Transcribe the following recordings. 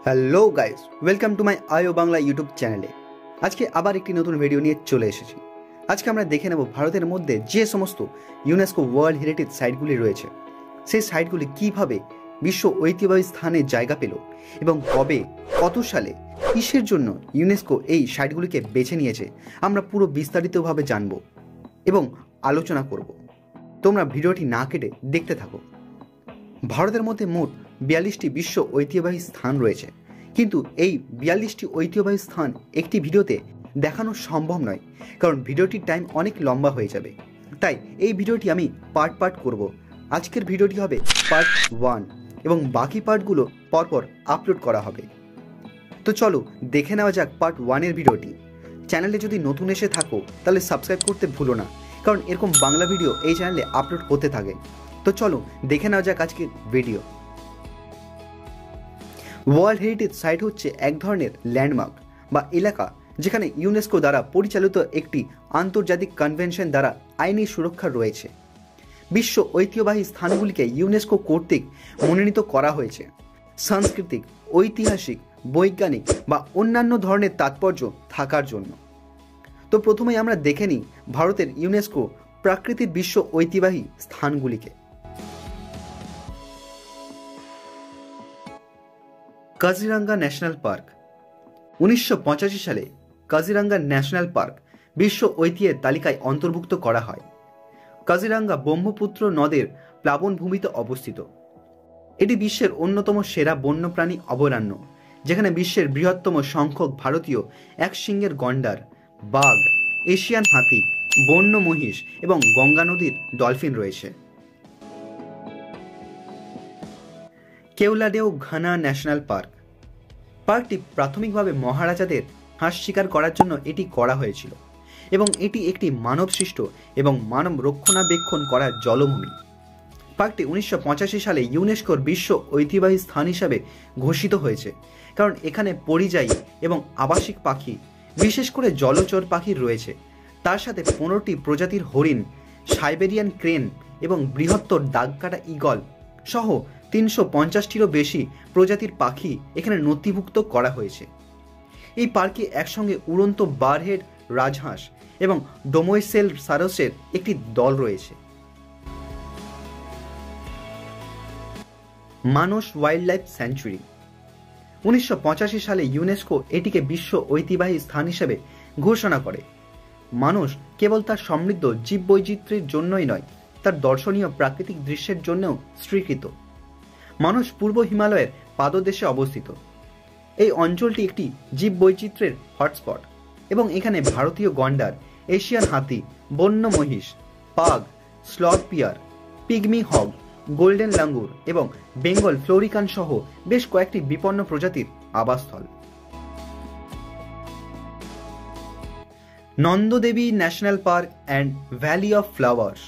Hello guys, welcome to my আয়ো Bangla YouTube চ্যানেলে। আজকে আবার একটি নতুন ভিডিও নিয়ে চলে এসেছি। আজকে আমরা দেখে নেব ভারতের মধ্যে যে সমস্ত ইউনেস্কো ওয়ার্ল্ড হেরিটেজ সাইটগুলি রয়েছে, সেই সাইটগুলি কিভাবে বিশ্ব ঐতিহ্যবাহী স্থানে জায়গা পেল এবং কবে, কত সালে, কিসের জন্য ইউনেস্কো এই সাইটগুলিকে বেছে নিয়েছে, আমরা পুরো বিস্তারিতভাবে জানব এবং আলোচনা করব। তোমরা ভিডিওটি না কেটে দেখতে থাকো। ভারতের মধ্যে মোট 42টি বিশ্ব ঐতিহ্যবাহী স্থান রয়েছে, কিন্তু এই 42টি ঐতিহ্যবাহী স্থান একটি ভিডিওতে দেখানো সম্ভব নয়, কারণ ভিডিওটির টাইম অনেক লম্বা হয়ে যাবে। তাই এই ভিডিওটি আমি পার্ট করব। আজকের ভিডিওটি হবে পার্ট 1 এবং বাকি পার্টগুলো পরপর আপলোড করা হবে। তো চলো দেখে নেওয়া যাক পার্ট 1-এর ভিডিওটি। চ্যানেলে যদি নতুন এসে থাকো তাহলে সাবস্ক্রাইব করতে ভুলো না, কারণ এরকম বাংলা ভিডিও এই চ্যানেলে আপলোড হতে থাকে। তো চলো দেখে নেওয়া যাক আজকের ভিডিও। ওয়ার্ল্ড হেরিটেজ সাইট হচ্ছে এক ধরনের ল্যান্ডমার্ক বা এলাকা যেখানে ইউনেস্কো দ্বারা পরিচালিত একটি আন্তর্জাতিক কনভেনশন দ্বারা আইনি সুরক্ষা রয়েছে। বিশ্ব ঐতিহ্যবাহী স্থানগুলিকে ইউনেস্কো কর্তৃক মনোনীত করা হয়েছে সাংস্কৃতিক, ঐতিহাসিক, বৈজ্ঞানিক বা অন্যান্য ধরনের তাৎপর্য থাকার জন্য। তো প্রথমেই আমরা দেখে নিই ভারতের ইউনেস্কো প্রাকৃতিক বিশ্ব ঐতিহ্যবাহী স্থানগুলিকে। Kaziranga national park. 1985 সালে কাজিরাঙ্গা ন্যাশনাল পার্ক বিশ্ব ঐতিহ্যের তালিকায় অন্তর্ভুক্ত করা হয়। কাজিরাঙ্গা ব্রহ্মপুত্র নদের প্লাবনভূমিতে অবস্থিত। এটি বিশ্বের অন্যতম সেরা বন্যপ্রাণী অভয়ারণ্য, যেখানে বিশ্বের বৃহত্তম সংখ্যক ভারতীয় একশৃঙ্গের গন্ডার, বাঘ, এশিয়ান হাতি, বন্য মহিষ এবং গঙ্গা নদীর ডলফিন রয়েছে। Keoladeo Ghana national park. পার্কটি প্রাথমিকভাবে মহারাজাদের হাঁস শিকার করার জন্য এটি করা হয়েছিল এবং এটি একটি মানবসৃষ্ট এবং মানব রক্ষণাবেক্ষণ করা জলভূমি। পার্কটি 1985 সালে ইউনেস্কোর বিশ্ব ঐতিহ্যবাহী স্থান হিসাবে ঘোষিত হয়েছে, কারণ এখানে পরিযায়ী এবং আবাসিক পাখি, বিশেষ করে জলচর পাখি রয়েছে। তার সাথে 15টি প্রজাতির হরিণ, সাইবেরিয়ান ক্রেন এবং বৃহত্তর দাগকাটা ঈগল সহ 350টিরও বেশি প্রজাতির পাখি এখানে নথিভুক্ত করা হয়েছে। এই পার্কে একসঙ্গে উড়ন্ত বারহেড রাজহাঁস এবং ডোমোইসেল সারসের একটি দল রয়েছে। মানস ওয়াইল্ড লাইফ স্যাংচুরি। 1985 সালে ইউনেস্কো এটিকে বিশ্ব ঐতিহ্যবাহী স্থান হিসেবে ঘোষণা করে। মানস কেবল তার সমৃদ্ধ জীববৈচিত্র্যের জন্যই নয়, তার দর্শনীয় প্রাকৃতিক দৃশ্যের জন্যও স্বীকৃত। মানস পূর্ব হিমালয়ের পাদদেশে অবস্থিত। এই অঞ্চলটি একটি জীববৈচিত্র্যের হটস্পট এবং এখানে ভারতীয় গন্ডার, এশিয়ান হাতি, বন্য মহিষ, বাঘ, sloth bear, pygmy hog, golden langur এবং বেঙ্গল ফ্লোরিকান সহ বেশ কয়েকটি বিপন্ন প্রজাতির আবাসস্থল। Nanda Devi national park and valley of flowers.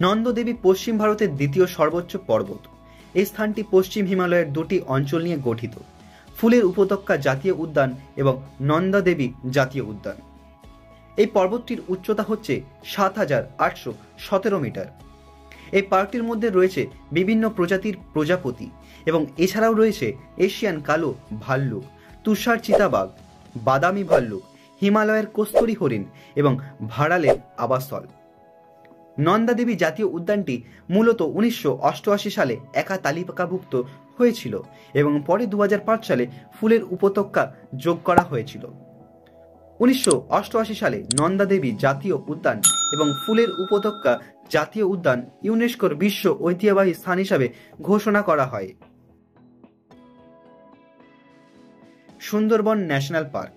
Nanda Devi পশ্চিম ভারতের দ্বিতীয় সর্বোচ্চ পর্বত। এই স্থানটি পশ্চিম হিমালয়ের দুটি অঞ্চল নিয়ে গঠিত, ফুলের উপত্যকা জাতীয় উদ্যান এবং নন্দাদেবী জাতীয় উদ্যান। এই পর্বতটির উচ্চতা হচ্ছে 7,817 মিটার। এই পার্কটির মধ্যে রয়েছে বিভিন্ন প্রজাতির প্রজাপতি এবং এছাড়াও রয়েছে এশিয়ান কালো ভাল্লুক, তুষার চিতাবাঘ, বাদামি ভাল্লুক, হিমালয়ের কস্তুরী হরিণ এবং ভাড়ালের আবাসস্থল। নন্দাদেবী জাতীয় উদ্যানটি মূলত 1988 সালে একা তালিকাভুক্ত হয়েছিল এবং পরে 2005 সালে ফুলের উপত্যকা যোগ করা হয়েছিল। 1988 সালে নন্দাদেবী জাতীয় উদ্যান এবং ফুলের উপত্যকা জাতীয় উদ্যান ইউনেস্কোর বিশ্ব ঐতিহ্যবাহী স্থান হিসাবে ঘোষণা করা হয়। Sundarban national park.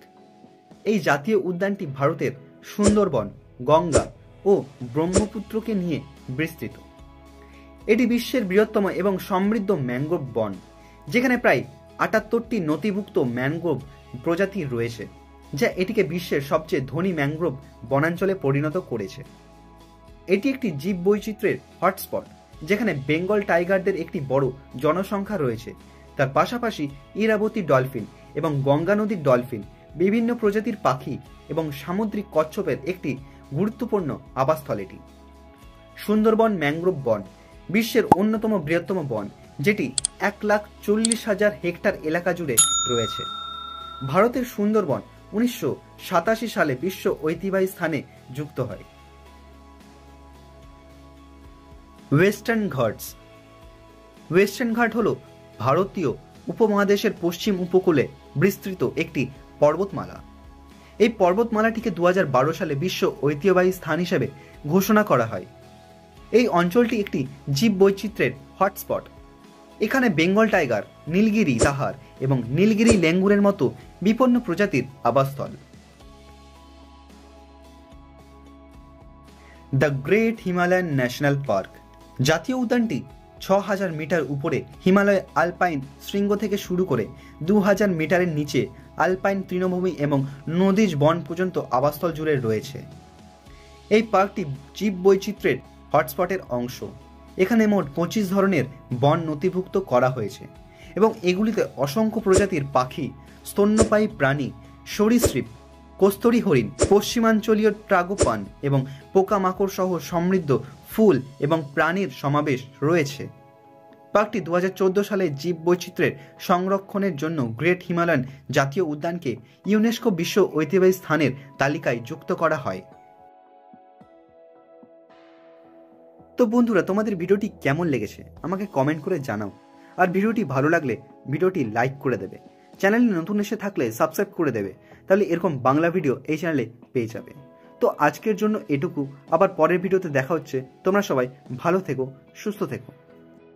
এই জাতীয় উদ্যানটি ভারতের সুন্দরবন, গঙ্গা ও ব্রহ্মপুত্রকে নিয়ে বিস্তৃত। এটি বিশ্বের বৃহত্তম এবং সমৃদ্ধ ম্যানগ্রোভ বন, যেখানে প্রায় 78টি নথিভুক্ত ম্যানগ্রোভ প্রজাতি রয়েছে, যা এটিকে বিশ্বের সবচেয়ে ধনী ম্যানগ্রোভ বনাঞ্চলে পরিণত করেছে। এটি একটি জীববৈচিত্র্যের হটস্পট, যেখানে বেঙ্গল টাইগারদের একটি বড় জনসংখ্যা রয়েছে। তার পাশাপাশি ইরাবতী ডলফিন এবং গঙ্গা নদীর ডলফিন, বিভিন্ন প্রজাতির পাখি এবং সামুদ্রিক কচ্ছপের একটি গুরুত্বপূর্ণ আবাসস্থল। এটি সুন্দরবন ম্যানগ্রোভ বন বিশ্বের অন্যতম বৃহত্তম বন, যেটি 1,40,000 হেক্টর এলাকা জুড়ে রয়েছে। ভারতের সুন্দরবন 1987 সালে বিশ্ব ঐতিহ্যবাহী স্থানে যুক্ত হয়। ওয়েস্টার্ন ঘাটস। ওয়েস্টার্ন ঘাট হল ভারতীয় উপমহাদেশের পশ্চিম উপকূলে বিস্তৃত একটি পর্বতমালা। এই পর্বতমালাটিকে 2012 সালে বিশ্ব ঐতিহ্যবাহী স্থান হিসেবে ঘোষণা করা হয়। এই অঞ্চলটি একটি জীববৈচিত্র্যের হটস্পট। এখানে বেঙ্গল টাইগার, নীলগিরি তাহার এবং নীলগিরি ল্যাঙ্গুরের মতো বিপন্ন প্রজাতির আবাসস্থল। The great Himalayan national park. জাতীয় উদ্যানটি 6000 মিটার উপরে হিমালয় আলপাইন শৃঙ্গ থেকে শুরু করে 2000 মিটারের নিচে আলপাইন তৃণভূমি এবং নদীজ বন পর্যন্ত আবাসস্থল জুড়ে রয়েছে। এই পার্কটি জীববৈচিত্র্যের হটস্পটের অংশ। এখানে মোট 25 ধরনের বন নথিভুক্ত করা হয়েছে এবং এগুলিতে অসংখ্য প্রজাতির পাখি, স্তন্যপায়ী প্রাণী, সরীসৃপ, কস্তরী হরিণ, পশ্চিমাঞ্চলীয় ট্রাগোপান এবং পোকামাকড় সহ সমৃদ্ধ ফুল এবং প্রাণীর সমাবেশ রয়েছে। পার্কটি 2014 সালে জীববৈচিত্র্যের সংরক্ষণের জন্য গ্রেট হিমালয়ান জাতীয় উদ্যানকে ইউনেস্কো বিশ্ব ঐতিহ্যবাহী স্থানের তালিকায় যুক্ত করা হয়। তো বন্ধুরা, তোমাদের ভিডিওটি কেমন লেগেছে আমাকে কমেন্ট করে জানাও। আর ভিডিওটি ভালো লাগলে ভিডিওটি লাইক করে দেবে। চ্যানেলে নতুন এসে থাকলে সাবস্ক্রাইব করে দেবে, তাহলে এরকম বাংলা ভিডিও এই চ্যানেলে পেয়ে যাবে। তো আজকের জন্য এটুকু, আবার পরের ভিডিওতে দেখা হচ্ছে। তোমরা সবাই ভালো থেকো, সুস্থ থেকো।